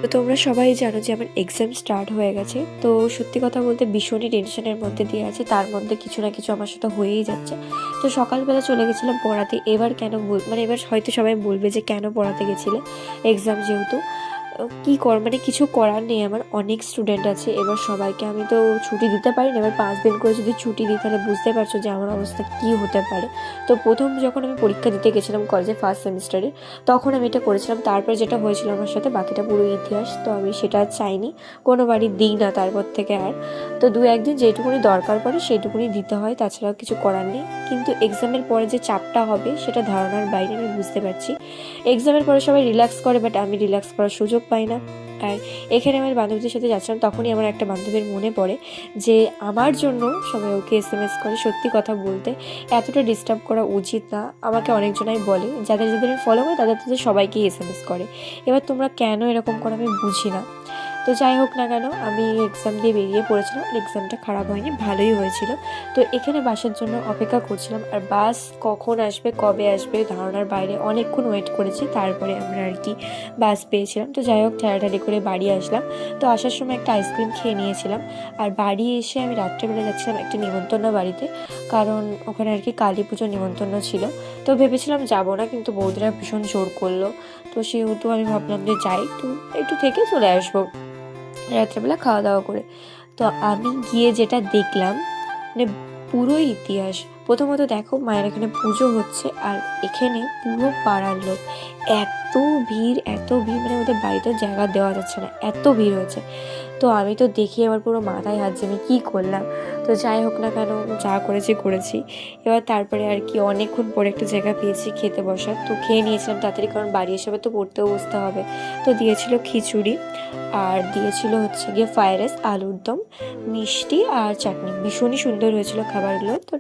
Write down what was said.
তো তোমরা সবাই জানো যে আমার এক্সাম স্টার্ট হয়ে গেছে। তো সত্যি কথা বলতে ভীষণই টেনশনের মধ্যে দিয়ে আছে, তার মধ্যে কিছু না কিছু আমার সাথে হয়েই যাচ্ছে। তো সকালবেলা চলে গেছিলাম পড়াতে। এবার কেন মানে এবার হয়তো সবাই বলবে যে কেন পড়াতে গেছিলে, এক্সাম যেহেতু। কী মানে কিছু করার নেই, আমার অনেক স্টুডেন্ট আছে। এবার সবাইকে আমি তো ছুটি দিতে পারি না। এবার 5 দিন করে যদি ছুটি দিই তাহলে বুঝতে পারছো যে আমার অবস্থা কী হতে পারে। তো প্রথম যখন আমি পরীক্ষা দিতে গেছিলাম কলেজে ফার্স্ট সেমিস্টারে, তখন আমি এটা করেছিলাম। তারপর যেটা হয়েছিল আমার সাথে বাকিটা পুরো ইতিহাস। তো আমি সেটা আর চাইনি, কোনোবারই দিই না তারপর থেকে আর। তো 2-1 দিন যেটুকুনি দরকার পড়ে সেইটুকুনি দিতে হয়, তাছাড়াও কিছু করার নেই। কিন্তু এক্সামের পরে যে চাপটা হবে সেটা ধারণার বাইরে, আমি বুঝতে পারছি। এক্সামের পরে সবাই রিল্যাক্স করে, বাট আমি রিল্যাক্স করার সুযোগ পাই না। আর এখানে আমার বান্ধবীদের সাথে যাচ্ছিলাম, তখনই আমার একটা বান্ধবীর মনে পড়ে যে আমার জন্য সবাই ওকে SMS করে। সত্যি কথা বলতে এতটা ডিস্টার্ব করা উচিত না। আমাকে অনেকজনাই বলে, যাদের যাদের আমি ফলো করি তাদের তাদের সবাইকেই SMS করে। এবার তোমরা কেন এরকম করো আমি বুঝি না। তো যাই হোক না কেন, আমি এক্সাম দিয়ে বেরিয়ে পড়েছিলাম। এক্সামটা খারাপ হয়নি, ভালোই হয়েছিল। তো এখানে বাসের জন্য অপেক্ষা করছিলাম, আর বাস কখন আসবে কবে আসবে ধারণার বাইরে। অনেকক্ষণ ওয়েট করেছি, তারপরে আমরা আর কি বাস পেয়েছিলাম। তো যাই হোক ঠেলাঠালি করে বাড়ি আসলাম। তো আসার সময় একটা আইসক্রিম খেয়ে নিয়েছিলাম। আর বাড়ি এসে আমি রাত্রেবেলা যাচ্ছিলাম একটা নিমন্ত্রণ বাড়িতে, কারণ ওখানে আর কি কালী পুজোর নিমন্ত্রণ ছিল। তো ভেবেছিলাম যাবো না, কিন্তু বৌদিরা ভীষণ জোর করলো। তো সেহেতু আমি ভাবলাম যে যাই, একটু থেকে চলে আসবো রাত্রেবেলা খাওয়া দাওয়া করে। তো আমি গিয়ে যেটা দেখলাম, মানে পুরো ইতিহাস। প্রথমত দেখো মায়ের এখানে পুজো হচ্ছে, আর এখানে পুরো পাড়ার লোক। এত ভিড় এত ভিড়, মানে ওদের বাড়িতে জায়গা দেওয়া যাচ্ছে না, এত ভিড় হয়েছে। তো আমি তো দেখি আমার পুরো মাথায় হাত যে আমি কী করলাম। তো যাই হোক না কেন, যা করেছি। এবার তারপরে আর কি অনেকক্ষণ পরে একটা জায়গা পেয়েছি খেতে বসার। তো খেয়ে নিয়েছিলাম তাড়াতাড়ি, কারণ বাড়ি এসে তো পড়তেও বসতে হবে। তো দিয়েছিল খিচুড়ি, আর দিয়েছিল হচ্ছে গিয়ে ফ্রাইড রাইস, আলুর দম, মিষ্টি আর চাটনি। ভীষণই সুন্দর হয়েছিল খাবারগুলো। তো